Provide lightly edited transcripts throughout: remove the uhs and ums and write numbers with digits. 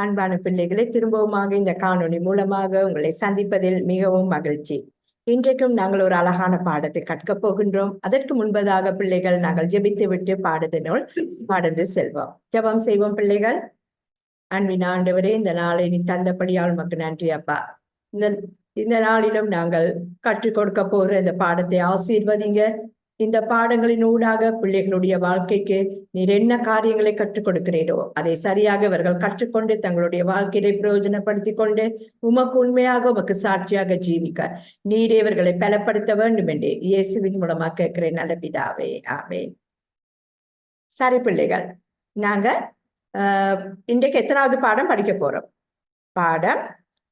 அன்பான பிள்ளைகளை திரும்பவுமாக இந்த காணொளி மூலமாக உங்களை சந்திப்பதில் மிகவும் மகிழ்ச்சி. இன்றைக்கும் நாங்கள் ஒரு அழகான பாடத்தை கற்கப் போகின்றோம். அதற்கு முன்பதாக பிள்ளைகள் நாங்கள் ஜெபித்து விட்டு பாடத்தினுள் பாடந்து செல்வோம். ஜெபம் செய்வோம் பிள்ளைகள். அன்பின் ஆண்டவரே, இந்த நாளை நீ தந்தபடியால் உமக்கு நன்றி அப்பா. இந்த நாளிலும் நாங்கள் கற்றுக் கொடுக்க போகிற இந்த பாடத்தை ஆசீர்வதிங்க. இந்த பாடங்களின் ஊடாக பிள்ளைகளுடைய வாழ்க்கைக்கு நீர் என்ன காரியங்களை கற்றுக் கொடுக்கிறீரோ அதை சரியாக இவர்கள் கற்றுக்கொண்டு தங்களுடைய வாழ்க்கையை பிரயோஜனப்படுத்திக் கொண்டு உமக்கு உண்மையாக உமக்கு சாட்சியாக ஜீவிக்க நீரே இவர்களை பலப்படுத்த வேண்டும் என்று இயேசுவின் மூலமாக கேட்கிறேன் நல்ல பிதாவே, ஆமென். சரி பிள்ளைகள், நாங்க இன்றைக்கு எத்தனாவது பாடம் படிக்க போறோம்? பாடம்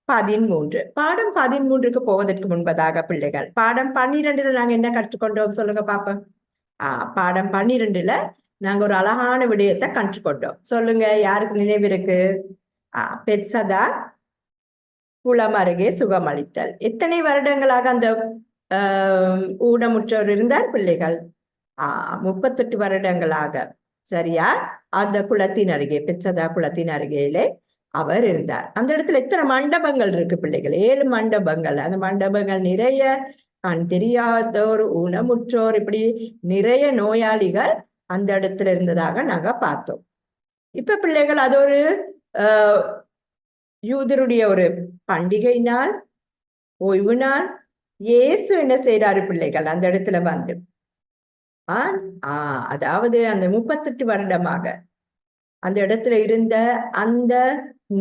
13. பாடம் 13க்கு போவதற்கு முன்பதாக பிள்ளைகள், பாடம் 12ல நாங்க என்ன கற்றுக்கொண்டோம் சொல்லுங்க பாப்போம். பாடம் 12ல நாங்க ஒரு அழகான விடயத்தை கற்றுக்கொண்டோம். சொல்லுங்க, யாருக்கு நினைவு இருக்கு? பெத்சதா குளம் அருகே சுகமளித்தல். எத்தனை வருடங்களாக அந்த ஊனமுற்றவர் இருந்தார் பிள்ளைகள்? 38 வருடங்களாக. சரியா? அந்த குளத்தின் அருகே, பெத்சதா குளத்தின் அருகேலே அவர் இருந்தார். அந்த இடத்துல எத்தனை மண்டபங்கள் இருக்கு பிள்ளைகள்? 7 மண்டபங்கள். அந்த மண்டபங்கள் நிறைய கண் தெரியாதோர், ஊனமுற்றோர், இப்படி நிறைய நோயாளிகள் அந்த இடத்துல இருந்ததாக நாங்க பார்த்தோம். இப்ப பிள்ளைகள், அது ஒரு யூதருடைய ஒரு பண்டிகை நாள், ஓய்வு நாள். இயேசு என்ன செய்யறாரு பிள்ளைகள்? அந்த இடத்துல வந்து அதாவது அந்த 38 வருடமாக அந்த இடத்துல இருந்த அந்த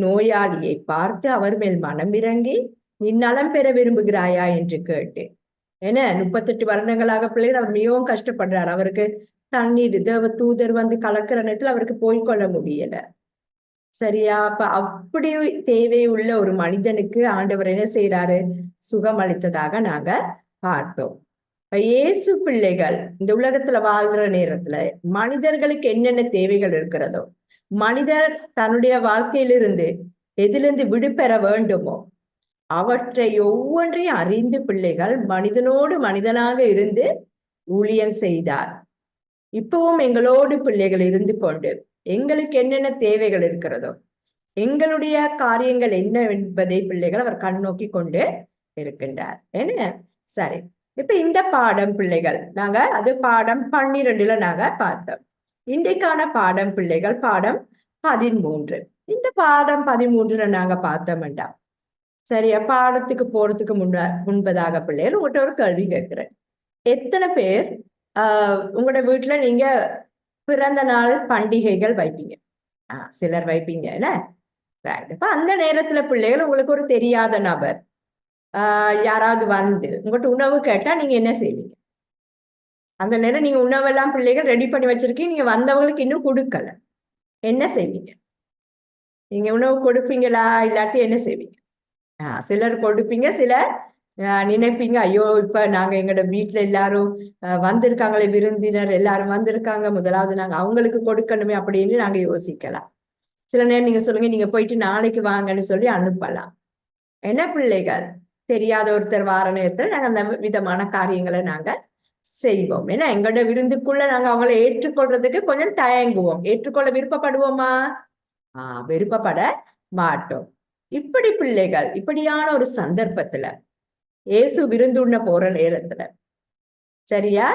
நோயாளியை பார்த்து அவர் மேல் மனம் இறங்கி, நீ நலம் பெற விரும்புகிறாயா என்று கேட்டு, ஏன்னா 38 வருடங்களாக பிள்ளைகள் அவர் மிகவும் கஷ்டப்படுறார். அவருக்கு தண்ணீர் தேவ தூதர் வந்து கலக்கிற நேரத்தில் அவருக்கு போய்கொள்ள முடியல. சரியா? அப்ப அப்படி தேவை உள்ள ஒரு மனிதனுக்கு ஆண்டவர் என்ன செய்யறாரு? சுகம் அளித்ததாக நாங்க பார்த்தோம். இயேசு பிள்ளைகள் இந்த உலகத்துல வாழ்ற நேரத்துல மனிதர்களுக்கு என்னென்ன தேவைகள் இருக்கிறதோ, மனிதர் தன்னுடைய வாழ்க்கையிலிருந்து எதிலிருந்து விடுபெற வேண்டுமோ அவற்றை ஒவ்வொன்றையும் அறிந்து பிள்ளைகள் மனிதனோடு மனிதனாக இருந்து ஊழியம் செய்தார். இப்பவும் எங்களோடு பிள்ளைகள் இருந்து கொண்டு எங்களுக்கு என்னென்ன தேவைகள் இருக்கிறதோ, எங்களுடைய காரியங்கள் என்ன என்பதை பிள்ளைகள் அவர் கண்ணோக்கி கொண்டு இருக்கின்றார். என்ன? சரி, இப்ப இந்த பாடம் பிள்ளைகள் நாங்க அது பாடம் 12ல நாங்க பார்த்தோம். இன்றைக்கான பாடம் பிள்ளைகள் பாடம் 13. இந்த பாடம் 13ல நாங்க பார்த்தோம் வேண்டாம். சரியா? பாடத்துக்கு போறதுக்கு முன்பதாக பிள்ளைகள் உங்கள்கிட்ட ஒரு கேள்வி கேட்கிறேன். எத்தனை பேர் உங்களோட வீட்டுல நீங்க பிறந்த நாள் பண்டிகைகள் வைப்பீங்க? சிலர் வைப்பீங்க என்ன? இப்ப அந்த நேரத்துல பிள்ளைகள் உங்களுக்கு ஒரு தெரியாத நபர் யாராவது வந்து உங்கள்கிட்ட உணவு கேட்டா நீங்க என்ன செய்வீங்க? அந்த நேரம் நீங்க உணவெல்லாம் பிள்ளைகள் ரெடி பண்ணி வச்சிருக்கீங்க, நீங்க வந்தவங்களுக்கு இன்னும் கொடுக்கல, என்ன செய்வீங்க? நீங்க உணவு கொடுப்பீங்களா? இல்லாட்டி என்ன செய்வீங்க? சிலர் கொடுப்பீங்க, சிலர் நினைப்பீங்க, ஐயோ இப்ப நாங்க எங்களோட வீட்டுல எல்லாரும் வந்திருக்காங்களே, விருந்தினர் எல்லாரும் வந்திருக்காங்க, முதலாவது நாங்க அவங்களுக்கு கொடுக்கணுமே அப்படின்னு நாங்க யோசிக்கலாம். சில நேரம் நீங்க சொல்லுங்க, நீங்க போயிட்டு நாளைக்கு வாங்கன்னு சொல்லி அனுப்பலாம். என்ன பிள்ளைகள்? தெரியாத ஒருத்தர் வார நேரத்துல நாங்க அந்த விதமான காரியங்களை நாங்க செய்வோம். ஏன்னா எங்களோட விருந்துக்குள்ள நாங்க அவங்களை ஏற்றுக்கொள்றதுக்கு கொஞ்சம் தயங்குவோம். ஏற்றுக்கொள்ள விருப்பப்படுவோமா? விருப்பப்பட மாட்டோம். இப்படி பிள்ளைகள் இப்படியான ஒரு சந்தர்ப்பத்துல இயேசு விருந்துண்ண போற நேரத்துல சரியா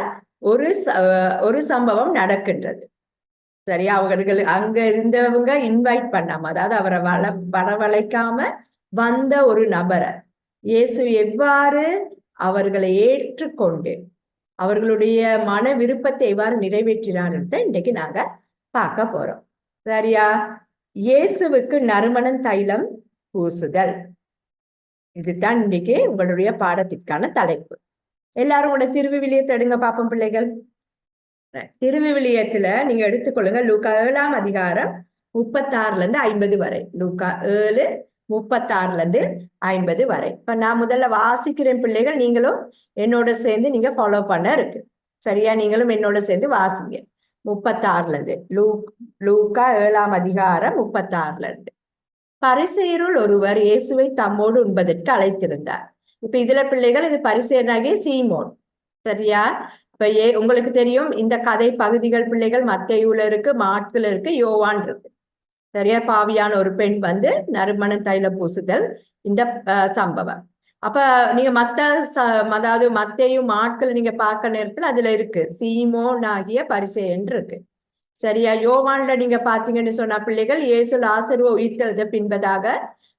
ஒரு சம்பவம் நடக்கின்றது. சரியா? அவர்கள் அங்க இருந்தவங்க இன்வைட் பண்ணாம, அதாவது அவரை வரவழைக்காம வந்த ஒரு நபரை இயேசு எவ்வாறு அவர்களை ஏற்றுக்கொண்டு அவர்களுடைய மன விருப்பத்தை எவ்வாறு நிறைவேற்றினார்ன்றத இன்றைக்கு நாங்க பார்க்க போறோம். சரியா? இயேசுவுக்கு நறுமணம் தைலம் பூசுதல். இதுதான் இன்னைக்கு உங்களுடைய பாடத்திற்கான தலைப்பு. எல்லாரும் உங்களோட திருவிவிலியத்தை எடுங்க பாப்போம் பிள்ளைகள். திருவிவிலியத்துல நீங்க எடுத்துக்கொள்ளுங்க லூக்கா 7ஆம் அதிகாரம் 36ல இருந்து 50 வரை. லூக்கா 7 36ல இருந்து 50 வரை. இப்ப நான் முதல்ல வாசிக்கிறேன் பிள்ளைகள், நீங்களும் என்னோட சேர்ந்து நீங்க ஃபாலோ பண்ண இருக்கு. சரியா? நீங்களும் என்னோட சேர்ந்து வாசிங்க. 36ல இருந்து லூக்கா 7ஆம் அதிகாரம் 36ல இருந்து. பரிசேயருள் ஒருவர் இயேசுவை தம்மோடு உண்பதற்கு அழைத்திருந்தார். இப்ப இதுல பிள்ளைகள் இது பரிசேயனாகிய சீமோன். சரியா? இப்ப உங்களுக்கு தெரியும் இந்த கதை பகுதிகள் பிள்ளைகள் மத்தேயுல இருக்கு, மார்க்குல இருக்கு, யோவான் இருக்கு. சரியா? பாவியான ஒரு பெண் வந்து நறுமண தைலம் பூசுதல் இந்த சம்பவம். அப்ப நீங்க அதாவது மத்தையும் ஆட்கள் நீங்க பார்க்க நேரத்துல அதுல இருக்கு சீமோன் ஆகிய பரிசேயன் இருக்கு. சரியா? யோவான்ல நீங்க பாத்தீங்கன்னு சொன்னா பிள்ளைகள் இயேசு லாசருவை உயிர்த்தெழுத பின்பதாக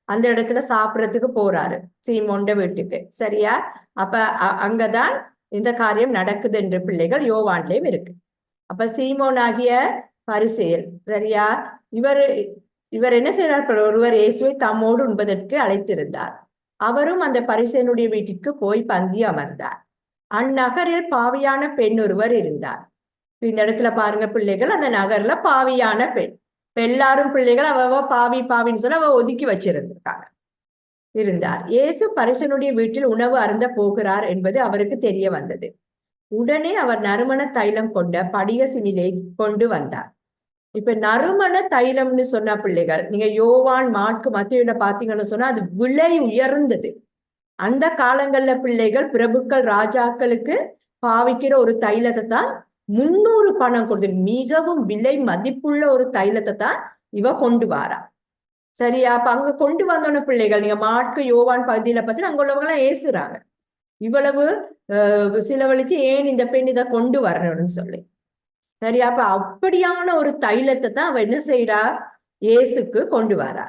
அந்த இடத்துல சாப்பிடறதுக்கு போறாரு சீமோண்ட வீட்டுக்கு. சரியா? அப்ப அங்கதான் இந்த காரியம் நடக்குது என்று பிள்ளைகள் யோவான்லயும் இருக்கு. அப்ப சீமோன் ஆகிய பரிசேயர், சரியா? இவர் என்ன செய்யறார்? ஒருவர் இயேசுவை தம்மோடு உண்பதற்கு அழைத்திருந்தார். அவரும் அந்த பரிசேயனுடைய வீட்டிற்கு போய் பந்தி அமர்ந்தார். அந்நகரில் பாவியான பெண் ஒருவர் இருந்தார். இந்த இடத்துல பாருங்க பிள்ளைகள், அந்த நகர்ல பாவியான பெண். எல்லாரும் பிள்ளைகள் அவ பாவின்னு சொல்ல அவ ஒதுக்கி வச்சிருந்திருக்காங்க இருந்தார். இயேசு பரிசேயனுடைய வீட்டில் உணவு அருந்த போகிறார் என்பது அவருக்கு தெரிய வந்தது. உடனே அவர் நறுமண தைலம் கொண்ட படிக சிமிலை கொண்டு வந்தார். இப்ப நறுமண தைலம்னு சொன்ன பிள்ளைகள், நீங்க யோவான், மாற்கு, மத்தேயுல பாத்தீங்கன்னு சொன்னா அது விலை உயர்ந்தது. அந்த காலங்கள்ல பிள்ளைகள் பிரபுக்கள் ராஜாக்களுக்கு பாவிக்கிற ஒரு தைலத்தை தான் 300 பணம் கொடுத்து, மிகவும் விலை மதிப்புள்ள ஒரு தைலத்தை தான் இவ கொண்டு வாரா. சரியா? அப்ப அங்க கொண்டு வந்தோன்னு பிள்ளைகள், நீங்க மாற்கு, யோவான் பகுதியில பார்த்தீங்கன்னா அங்க உள்ளவங்க எல்லாம் ஏசுறாங்க, இவ்வளவு செலவழிச்சு ஏன் இந்த பெண் இதை கொண்டு வரணும்னு சொல்லி. சரியா? அப்ப அப்படியான ஒரு தைலத்தை தான் அவ என்ன செய்யறா? இயேசுக்கு கொண்டு வரா.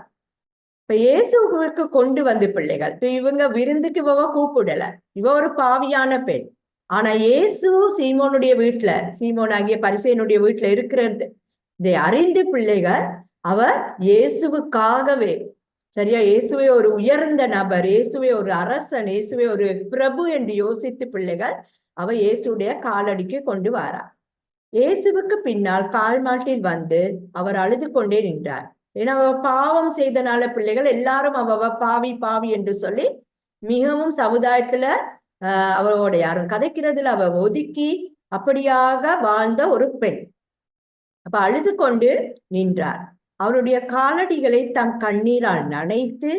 இப்ப இயேசுக்கு கொண்டு வந்து பிள்ளைகள், இப்ப இவங்க விருந்துக்கு இவ கூப்பிடல, இவ ஒரு பாவியான பெண். ஆனா இயேசு சீமோனுடைய வீட்டுல, சீமோன் ஆகிய பரிசேயனுடைய வீட்டுல இருக்கிறது இதை அறிந்து பிள்ளைகள் அவர் இயேசுவுக்காகவே, சரியா, இயேசுவை ஒரு உயர்ந்த நபர், இயேசுவை ஒரு அரசன், இயேசுவை ஒரு பிரபு என்று யோசித்து பிள்ளைகள் அவ இயேசுடைய காலடிக்கு கொண்டு வாரா. இயேசுவுக்கு பின்னால் கால் மாட்டில் வந்து அவர் அழுது கொண்டே நின்றார். ஏன்னா அவ பாவம் செய்தனால பிள்ளைகள் எல்லாரும் அவ பாவி என்று சொல்லி மிகவும் சமுதாயத்துல அவளோட யாரும் கதைக்கிறதுல அவ ஒதுக்கி அப்படியாக வாழ்ந்த ஒரு பெண். அப்ப அழுது கொண்டு நின்றார். அவருடைய காலடிகளை தம் கண்ணீரால் நனைத்து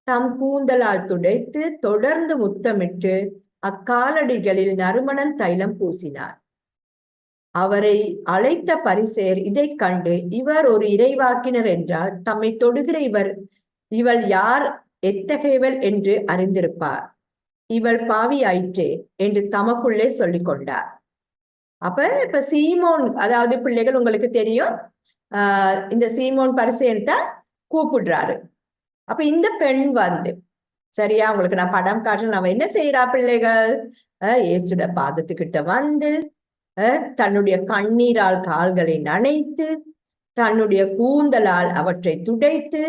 தம் கூந்தலால் துடைத்து தொடர்ந்து முத்தமிட்டு அக்காலடிகளில் நறுமணம் தைலம் பூசினார். அவரை அழைத்த பரிசேயர் இதை கண்டு, இவர் ஒரு இறைவாக்கினர் என்றால் தம்மை தொடுகிற இவள் யார், எத்தகையவள் என்று அறிந்திருப்பார், இவள் பாவி ஆயிற்றே என்று தமக்குள்ளே சொல்லிக் கொண்டார். இப்ப சீமோன், அதாவது பிள்ளைகள் உங்களுக்கு தெரியும், இந்த சீமோன் பரிசேயன் தான் கூப்பிடுறாரு. அப்ப இந்த பெண் வந்து, சரியா, உங்களுக்கு நான் படம் காட்டுறேன், அவ என்ன செய்யறா பிள்ளைகள்? இயேசுட பாதத்துக்கிட்ட வந்து தன்னுடைய கண்ணீரால் கால்களை நனைத்து தன்னுடைய கூந்தலால் அவற்றை துடைத்து,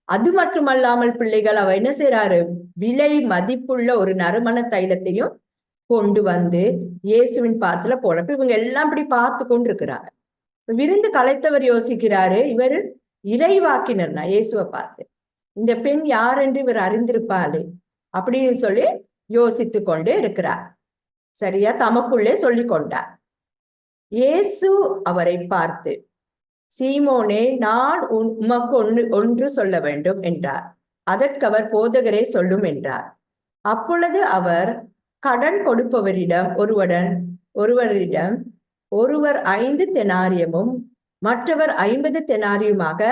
அது மட்டுமல்லாமல் பிள்ளைகள் அவ என்ன செய்யறாரு? விலை மதிப்புள்ள ஒரு நறுமண தைலத்தையும் கொண்டு வந்து இயேசுவின் பாத்துல போனப்ப இவங்க எல்லாம் இப்படி பார்த்து கொண்டு இருக்கிறாங்க. விருந்து கலைத்தவர் யோசிக்கிறாரு, இவர் இறைவாக்கினர்னா இயேசுவை பார்த்து இந்த பெண் யார் என்று இவர் அறிந்திருப்பாரு அப்படின்னு சொல்லி யோசித்து கொண்டு இருக்கிறார். சரியா? தமக்குள்ளே சொல்லி கொண்டார். இயேசு அவரை பார்த்து, சீமோனே, நான் உமக்கு ஒன்று சொல்ல வேண்டும் என்றார். அதற்கு அவர், போதகரே சொல்லும் என்றார். அப்பொழுது அவர், கடன் கொடுப்பவரிடம் ஒருவர் 5 தெனாரியமும் மற்றவர் 50 தெனாரியுமாக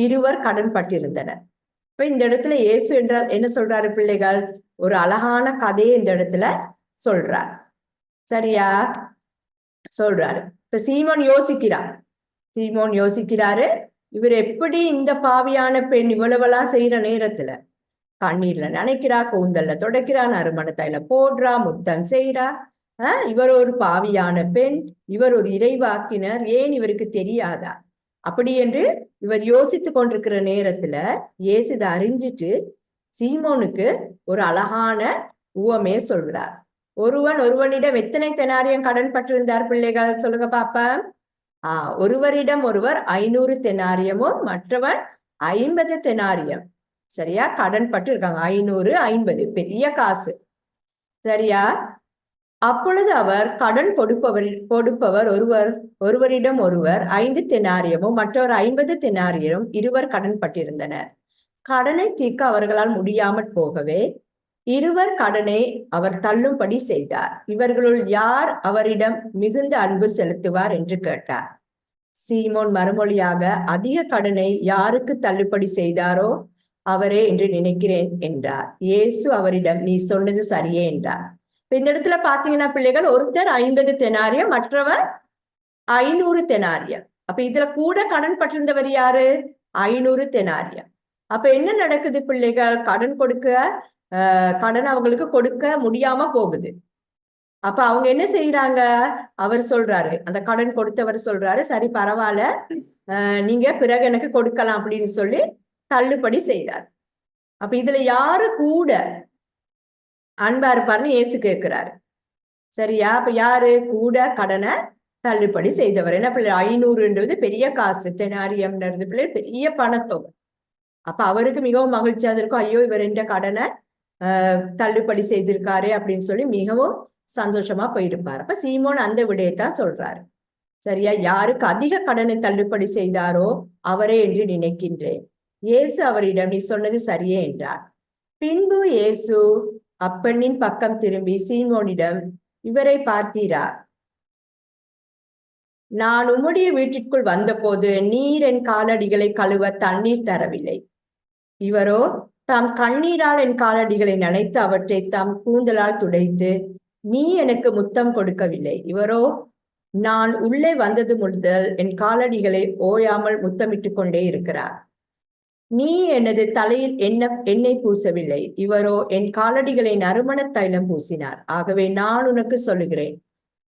இருவர் கடன் பட்டிருந்தனர். இப்ப இந்த இடத்துல இயேசு என்றால் என்ன சொல்றாரு பிள்ளைகள்? ஒரு அழகான கதையை இந்த இடத்துல சொல்றார். சரியா? சொல்றாரு. இப்ப சீமோன் யோசிக்கிறாரு, இவர் எப்படி இந்த பாவியான பெண் இவ்வளவெல்லாம் செய்யற நேரத்துல கண்ணீர்ல நினைக்கிறா, கூந்தல்ல துடைக்கிறா, நறுமண தைல போடுறா, முத்தம் செய்யறா, இவர் ஒரு பாவியான பெண், இவர் ஒரு இறைவாக்கினர், ஏன் இவருக்கு தெரியாதா? அப்படி என்று இவர் யோசித்து கொண்டிருக்கிற நேரத்துல இயேசு இதை அறிஞ்சிட்டு சீமோனுக்கு ஒரு அழகான உவமையை சொல்றார். ஒருவனிடம் எத்தனை தெனாரியம் கடன் பட்டிருந்தார் பிள்ளைகள்? சொல்லுங்க பாப்பா. ஒருவரிடம் 500 தெனாரியமும் மற்றவன் 50 தெனாரியம். சரியா? கடன் பட்டு இருக்காங்க. 500 50 பெரிய காசு. சரியா? அப்பொழுது அவர், கடன் கொடுப்பவர் ஒருவரிடம் 5 தெனாரியமும் மற்றவர் 50 தெனாரியமும் இருவர் கடன் பட்டிருந்தனர். கடனை தீர்க்க அவர்களால் முடியாமற் போகவே இருவர் கடனை அவர் தள்ளும்படி செய்தார். இவர்களுள் யார் அவரிடம் மிகுந்த அன்பு செலுத்துவார் என்று கேட்டார். சீமோன் மறுமொழியாக, அதிக கடனை யாருக்கு தள்ளுபடி செய்தாரோ அவரே என்று நினைக்கிறேன் என்றார். இயேசு அவரிடம், நீ சொன்னது சரியே என்றார். இப்ப இந்த இடத்துல பாத்தீங்கன்னா பிள்ளைகள், ஒருத்தர் 50 தெனாரியம், மற்றவர் 500 தெனாரியம். அப்ப இதுல கூட கடன் பட்டிருந்தவர் யாரு? 500 தெனாரியம். அப்ப என்ன நடக்குது பிள்ளைகள்? கடன் அவங்களுக்கு கொடுக்க முடியாம போகுது. அப்ப அவங்க என்ன செய்யறாங்க? அவர் சொல்றாரு, அந்த கடன் கொடுத்தவர் சொல்றாரு, சரி பரவாயில்ல, நீங்க பிறகு எனக்கு கொடுக்கலாம் அப்படின்னு சொல்லி தள்ளுபடி செய்தார். அப்ப இதுல யாரு கூட அன்பா இருப்பாருன்னு இயேசு கேட்கிறாரு. சரியா? அப்ப யாரு கூட கடனை தள்ளுபடி செய்தவர்? என்ன பிள்ளை, 500ன்றது பெரிய காசு, தெனாரியம்ன்றது பிள்ளை பெரிய பணத்தொகை. அப்ப அவருக்கு மிகவும் மகிழ்ச்சியா இருக்கும், ஐயோ இவர் என்ற கடனை தள்ளுபடி செய்திருக்காரு அப்படின்னு சொல்லி மிகவும் சந்தோஷமா போயிருப்பார். அப்ப சீமோன் அந்த விடயத்தான் சொல்றாரு. சரியா? யாருக்கு அதிக கடனை தள்ளுபடி செய்தாரோ அவரே என்று நினைக்கின்றேன். இயேசு அவரிடம், நீ சொன்னது சரியே என்றார். பின்பு இயேசு அப்பெண்ணின் பக்கம் திரும்பி சீமோனிடம், இவரை பார்த்தீரா? நான் உம்முடைய வீட்டிற்குள் வந்தபோது நீர் என் காலடிகளை கழுவ தண்ணீர் தரவில்லை. இவரோ தாம் கண்ணீரால் என் காலடிகளை நனைத்து அவற்றை தாம் கூந்தலால் துடைத்து நீ எனக்கு முத்தம் கொடுக்கவில்லை. இவரோ நான் உள்ளே வந்தது முதல் என் காலடிகளை ஓயாமல் முத்தமிட்டுக் கொண்டே இருக்கிறார். நீ எனது தலையில் எண்ணெய் பூசவில்லை. இவரோ என் காலடிகளை நறுமண தைலம் பூசினார். ஆகவே நான் உனக்கு சொல்லுகிறேன்,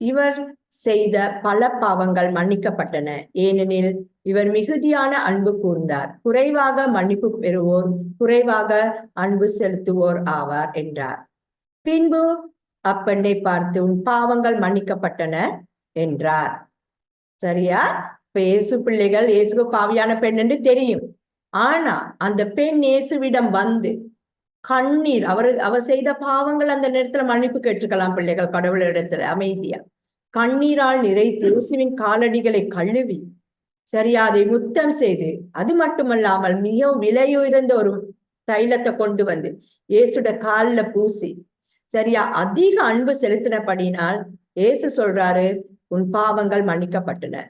இவர் செய்த பல பாவங்கள் மன்னிக்கப்பட்டன, ஏனெனில் இவர் மிகுதியான அன்பு கூர்ந்தார். குறைவாக மன்னிப்பு பெறுவோர் குறைவாக அன்பு செலுத்துவோர் ஆவார் என்றார். பின்பு அப்பெண்ணை பார்த்து, உன் பாவங்கள் மன்னிக்கப்பட்டன என்றார். சரியா? இப்ப இயேசு பிள்ளைகள், இயேசுக்கு பாவியான பெண் என்று தெரியும். ஆனா அந்த பெண் இயேசுவிடம் வந்து கண்ணீர், அவர் செய்த பாவங்கள் அந்த நேரத்துல மன்னிப்பு கேட்டுக்கலாம் பிள்ளைகள், கடவுளிடத்துல அமைதியா கண்ணீரால் நிறைத்து இயேசுவின் காலடிகளை கழுவி, சரியா, அதை முத்தம் செய்து, அது மட்டுமல்லாமல் மிகவும் விலையுயர்ந்த ஒரு தைலத்தை கொண்டு வந்து இயேசுட காலில் பூசி, சரியா, அதிக அன்பு செலுத்தினபடினால் இயேசு சொல்றாரு, உன் பாவங்கள் மன்னிக்கப்பட்டன.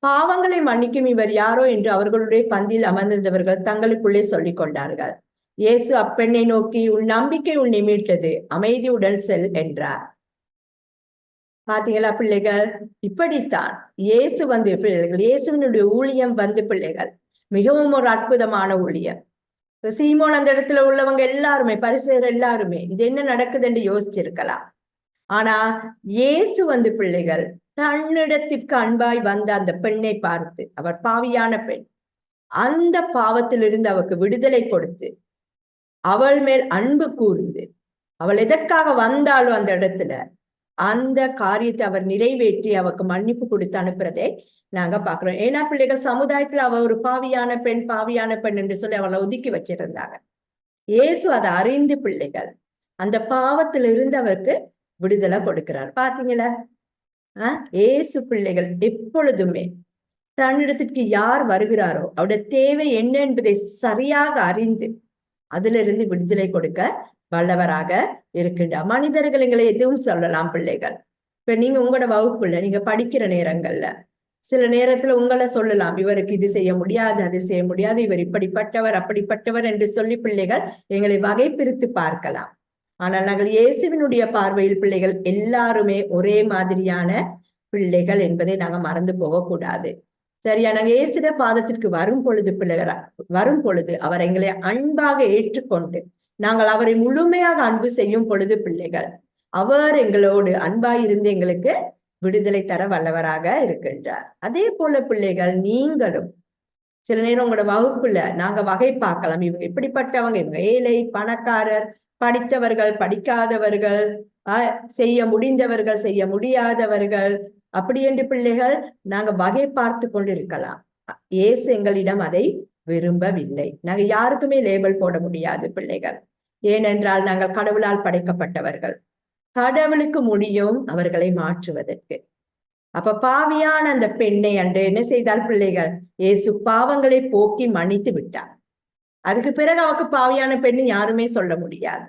பாவங்களை மன்னிக்கும் இவர் யாரோ என்று அவர்களுடைய பந்தியில் அமர்ந்திருந்தவர்கள் தங்களுக்குள்ளே சொல்லிக் கொண்டார்கள். இயேசு அப்பெண்ணை நோக்கி, உன் நம்பிக்கை உன்னை மீட்டது, அமைதியுடன் செல் என்றார். பாத்தீங்களா பிள்ளைகள்? இப்படித்தான் இயேசு வந்து பிள்ளைகள், இயேசுவினுடைய ஊழியம் வந்து பிள்ளைகள் மிகவும் ஒரு அற்புதமான ஊழியம். சீமோன் அந்த இடத்துல உள்ளவங்க எல்லாருமே, பரிசேயர் எல்லாருமே இது என்ன நடக்குது என்று யோசிச்சிருக்கலாம். ஆனா இயேசு வந்து பிள்ளைகள் தன்னிடத்திற்கு அன்பாய் வந்த அந்த பெண்ணை பார்த்து, அவர் பாவியான பெண், அந்த பாவத்திலிருந்து அவருக்கு விடுதலை கொடுத்து அவள் மேல் அன்பு கூர்ந்து, அவள் எதற்காக வந்தாலும் அந்த இடத்துல அந்த காரியத்தை அவர் நிறைவேற்றி அவருக்கு மன்னிப்பு கொடுத்து அனுப்புறதை நாங்க பாக்குறோம். ஏன்னா பிள்ளைகள், சமுதாயத்துல அவ ஒரு பாவியான பெண் என்று சொல்லி அவளை ஒதுக்கி வச்சிருந்தாங்க. இயேசு அதை அறிந்து பிள்ளைகள் அந்த பாவத்திலிருந்து அவருக்கு விடுதலை கொடுக்கிறார். பாத்தீங்களா? இயேசு பிள்ளைகள் எப்பொழுதுமே தன்னிடத்திற்கு யார் வருகிறாரோ அவருடைய தேவை என்ன என்பதை சரியாக அறிந்து அதிலிருந்து விடுதலை கொடுக்க வல்லவராக இருக்கின்றார். மனிதர்கள் எங்களை எதுவும் சொல்லலாம் பிள்ளைகள். இப்ப நீங்க உங்களோட வகுப்புல நீங்க படிக்கிற நேரங்கள்ல சில நேரத்துல உங்களை சொல்லலாம், இவருக்கு இது செய்ய முடியாது, அது செய்ய முடியாது, இவர் இப்படிப்பட்டவர் அப்படிப்பட்டவர் என்று சொல்லி பிள்ளைகள் எங்களை வகை பிரித்து பார்க்கலாம். ஆனால் நாங்கள் இயேசுவினுடைய பார்வையில் பிள்ளைகள் எல்லாருமே ஒரே மாதிரியான பிள்ளைகள் என்பதை நாங்க மறந்து போகக்கூடாது. சரியா? நாங்க இயேசுட பாதத்திற்கு வரும் பொழுது அவர் எங்களை அன்பாக ஏற்றுக்கொண்டு நாங்கள் அவரை முழுமையாக அன்பு செய்யும் பொழுது பிள்ளைகள் அவர் எங்களோடு அன்பாயிருந்து எங்களுக்கு விடுதலை தர வல்லவராக இருக்கின்றார். அதே போல பிள்ளைகள், நீங்களும் சில நேரம் உங்களோட வகுப்புல நாங்க வகை பார்க்கலாம், இவங்க இப்படிப்பட்டவங்க, இவங்க ஏழை, பணக்காரர், படித்தவர்கள், படிக்காதவர்கள், செய்ய முடிந்தவர்கள், செய்ய முடியாதவர்கள், அப்படி என்று பிள்ளைகள் நாங்க வகை பார்த்து கொண்டு இருக்கலாம். இயேசு எங்களிடம் அதை விரும்பவில்லை. நாங்க யாருக்குமே லேபிள் போட முடியாது பிள்ளைகள். ஏனென்றால் நாங்கள் கடவுளால் படைக்கப்பட்டவர்கள். கடவுளுக்கு முடியும் அவர்களை மாற்றுவதற்கு. அப்ப பாவியான அந்த பெண்ணை அன்று என்ன செய்தால் பிள்ளைகள், இயேசு பாவங்களை போக்கி மன்னித்து விட்டார். அதுக்கு பிறகு அவருக்கு பாவியான பெண்ணு யாருமே சொல்ல முடியாது.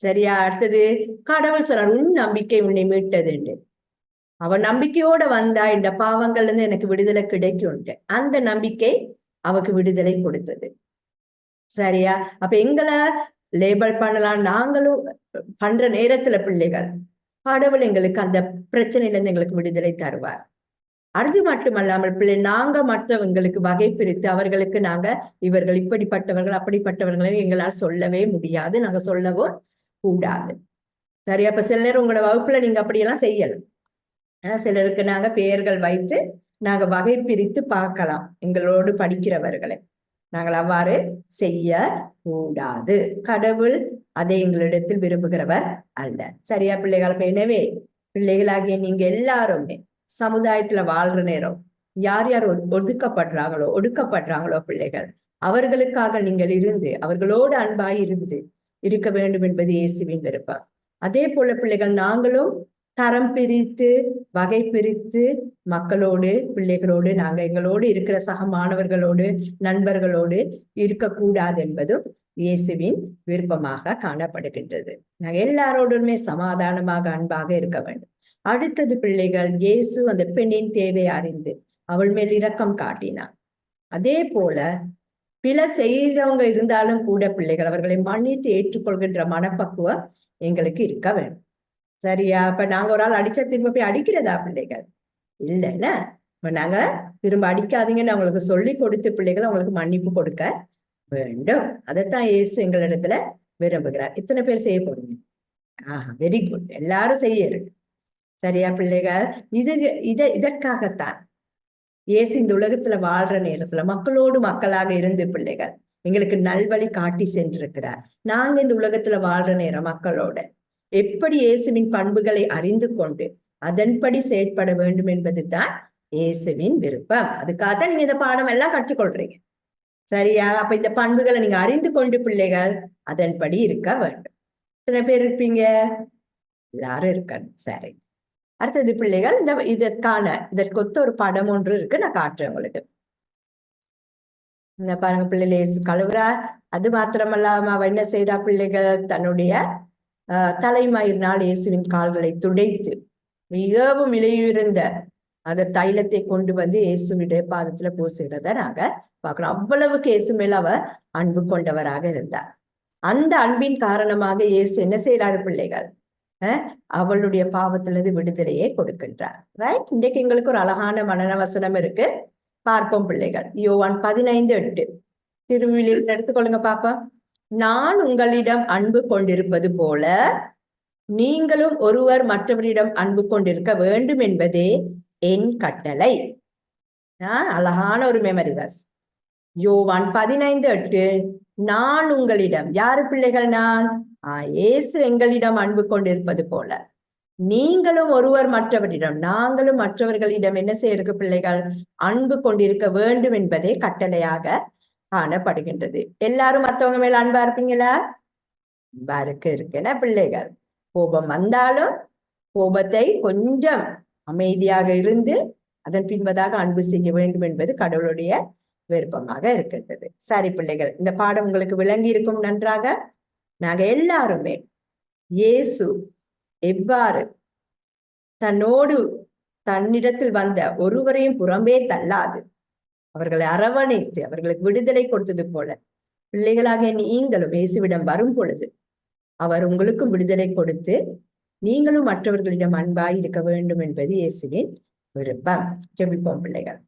சரியா? அடுத்தது கடவுள் சொன்னார், உன் நம்பிக்கை உன்னை மீட்டது என்று. அவ நம்பிக்கையோட வந்தா இந்த பாவங்கள்ல இருந்து எனக்கு விடுதலை கிடைக்கும். அந்த நம்பிக்கை அவக்கு விடுதலை கொடுத்தது. சரியா? அப்ப எங்களை லேபல் பண்ணலாம். நாங்களும் பண்ற நேரத்துல பிள்ளைகள் கடவுள் எங்களுக்கு அந்த பிரச்சனையில இருந்து எங்களுக்கு விடுதலை தருவார். அது மட்டுமல்லாமல் பிள்ளை நாங்க மற்றவங்களுக்கு வகை பிரித்து அவர்களுக்கு நாங்க இவர்கள் இப்படிப்பட்டவர்கள் அப்படிப்பட்டவர்களை எங்களால் சொல்லவே முடியாது. நாங்க சொல்லவும் கூடாது. சரியா? அப்ப சில நேரம் உங்களோட வகுப்புல நீங்க அப்படியெல்லாம் செய்யலாம். சிலருக்கு நாங்க பெயர்கள் வைத்து நாங்க வகை பிரித்து பார்க்கலாம் எங்களோடு படிக்கிறவர்களை. நாங்கள் அவ்வாறு செய்ய கூடாது. கடவுள் அதை எங்களிடத்தில் விரும்புகிறவர் அல்ல. சரியா பிள்ளைகள்? எனவே பிள்ளைகளாகிய நீங்க எல்லாருமே சமுதாயத்துல வாழ்ற நேரம் யார் யார் ஒடுக்கப்படுறாங்களோ பிள்ளைகள், அவர்களுக்காக நீங்கள் இருந்து அவர்களோடு அன்பாய் இருந்து இருக்க வேண்டும் என்பது இயேசுவின் விருப்பம். அதே போல பிள்ளைகள் நாங்களும் தரம் பிரித்து வகை பிரித்து மக்களோடு பிள்ளைகளோடு நாங்க எங்களோடு இருக்கிற சக மாணவர்களோடு நண்பர்களோடு இருக்கக்கூடாது என்பதும் இயேசுவின் விருப்பமாக காணப்படுகின்றது. நாங்க எல்லாரோடுமே சமாதானமாக அன்பாக இருக்க வேண்டும். அடுத்தது பிள்ளைகள், இயேசு அந்த பெண்ணின் தேவை அறிந்து அவள் மேல் இரக்கம் காட்டினார். அதே போல பிழை செய்கிறவங்க இருந்தாலும் கூட பிள்ளைகள் அவர்களை மன்னித்து ஏற்றுக்கொள்கின்ற மனப்பக்குவம் எங்களுக்கு இருக்க வேண்டும். சரியா? அப்ப நாங்க ஒரு ஆள் அடிச்சா திரும்ப போய் அடிக்கிறதா பிள்ளைகள்? இல்லைன்னா இப்ப நாங்க திரும்ப அடிக்காதீங்கன்னு அவங்களுக்கு சொல்லி கொடுத்து பிள்ளைகள் அவங்களுக்கு மன்னிப்பு கொடுக்க வேண்டும். அதைத்தான் இயேசு எங்களிடத்துல விரும்புகிறார். இத்தனை பேர் செய்ய போறீங்க? Very good. எல்லாரும் செய்ய இருக்கு. சரியா பிள்ளைகள்? இதற்காகத்தான் இயேசு இந்த உலகத்துல வாழ்ற நேரத்துல மக்களோடு மக்களாக இருந்து பிள்ளைகள் எங்களுக்கு நல்வழி காட்டி சென்றிருக்கிறார். நாங்க இந்த உலகத்துல வாழ்ற நேரம் மக்களோட எப்படி இயேசுவின் பண்புகளை அறிந்து கொண்டு அதன்படி செயற்பட வேண்டும் என்பதுதான் இயேசுவின் விருப்பம். அதுக்காக நீங்க இந்த பாடம் எல்லாம் கற்றுக்கொள்றீங்க. சரியா? அப்ப இந்த பண்புகளை நீங்க அறிந்து கொண்டு பிள்ளைகள் அதன்படி இருக்க வேண்டும். சில பேர் இருப்பீங்க, எல்லாரும் இருக்கணும். சரி, அடுத்தது பிள்ளைகள் இதற்கு ஒத்த ஒரு படம் ஒன்று இருக்கு, நான் காட்டுறேன் உங்களுக்கு. இந்த பாருங்க பிள்ளைகள், இயேசு கழுவுறார். அது மாத்திரமல்லாம அவ என்ன செய்யறா பிள்ளைகள், தன்னுடைய தலைமயிரினால் இயேசுவின் கால்களை துடைத்து மிகவும் விலையுயர்ந்த அந்த தைலத்தை கொண்டு வந்து இயேசுவிடைய பாதத்துல பூசுகிறத நாங்க பார்க்கிறோம். அவ்வளவுக்கு இயேசு மேல அவ அன்பு கொண்டவராக இருந்தார். அந்த அன்பின் காரணமாக இயேசு என்ன செய்யறாரு பிள்ளைகள், அவளுடைய பாவத்திலிருந்து விடுதலையை கொடுக்கின்றார். ரைட்? இன்றைக்கு எங்களுக்கு ஒரு அழகான மனநவசனம் இருக்கு, பார்ப்போம் பிள்ளைகள். யோவான் 15:8 திருவிழியில் எடுத்துக்கொள்ளுங்க பாப்பா. நான் உங்களிடம் அன்பு கொண்டிருப்பது போல நீங்களும் ஒருவர் மற்றவரிடம் அன்பு கொண்டிருக்க வேண்டும் என்பதே என் கட்டளை. அழகான ஒரு மெமரி வர்ஸ். யோவான் 15:8 நான் உங்களிடம், யாரு பிள்ளைகள்? நான் இயேசு எங்களிடம் அன்பு கொண்டிருப்பது போல நீங்களும் ஒருவர் மற்றவரிடம், நாங்களும் மற்றவர்களிடம் என்ன செய்யறது பிள்ளைகள்? அன்பு கொண்டிருக்க வேண்டும் என்பதே கட்டளையாக காணப்படுகின்றது. எல்லாரும் மற்றவங்க மேல அன்பா இருப்பீங்களா? அன்பா இருக்குன்னா பிள்ளைகள், கோபம் வந்தாலும் கோபத்தை கொஞ்சம் அமைதியாக இருந்து அதன் பின்பதாக அன்பு செய்ய வேண்டும் என்பது கடவுளுடைய விருப்பமாக இருக்கின்றது. சரி பிள்ளைகள், இந்த பாடம் உங்களுக்கு விளங்கி இருக்கும் நன்றாக. நாங்க எல்லாருமே இயேசு எவ்வாறு தன்னிடத்தில் வந்த ஒருவரையும் புறம்பே தள்ளாது அவர்களை அரவணைத்து அவர்களுக்கு விடுதலை கொடுத்தது போல பிள்ளைகளாக நீங்களும் இயேசுவிடம் வரும் பொழுது அவர் உங்களுக்கும் விடுதலை கொடுத்து நீங்களும் மற்றவர்களிடம் அன்பாய் இருக்க வேண்டும் என்பது இயேசுவின் விருப்பம். ஜெபிப்போம் பிள்ளைகள்.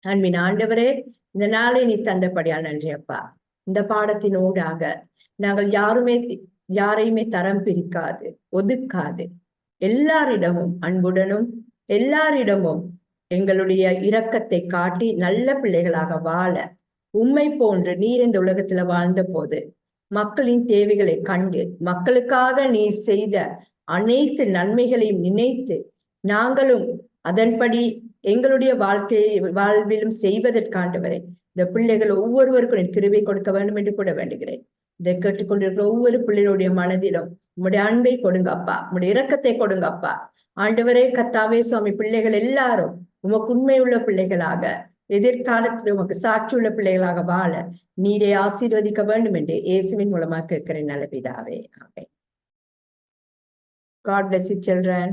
அன்பின் ஆண்டவரே, இந்த நாளை நீ தந்தபடியால் நன்றி அப்பா. இந்த பாடத்தினூடாக நாங்கள் யாரையுமே தரம் பிரிக்காது ஒதுக்காது எல்லாரிடமும் அன்புடனும் எல்லாரிடமும் எங்களுடைய இரக்கத்தை காட்டி நல்ல பிள்ளைகளாக வாழ உம்மை போன்று நீர் இந்த உலகத்துல வாழ்ந்த போது மக்களின் தேவைகளை கண்டு மக்களுக்காக நீ செய்த அனைத்து நன்மைகளையும் நினைத்து நாங்களும் அதன்படி எங்களுடைய வாழ்விலும் செய்வதற்காண்டவரை இந்த பிள்ளைகள் ஒவ்வொருவருக்கும் கிருபை கொடுக்க வேண்டும் என்று கூட வேண்டுகிறேன். இதை கேட்டுக்கொண்டிருக்கிற ஒவ்வொரு பிள்ளைகளுடைய மனதிலும் உம்முடைய அன்பை கொடுங்கப்பா, உம்முடைய இரக்கத்தை கொடுங்கப்பா. ஆண்டவரே கர்த்தாவே சுவாமி, பிள்ளைகள் எல்லாரும் உமக்கு உண்மையுள்ள பிள்ளைகளாக எதிர்காலத்தில் உமக்கு சாட்சியுள்ள பிள்ளைகளாக வாழ நீரை ஆசீர்வதிக்க வேண்டும் என்று இயேசுவின் மூலமாக கேட்கிறேன் நல்ல பிதாவே. ஆமென். God bless you children.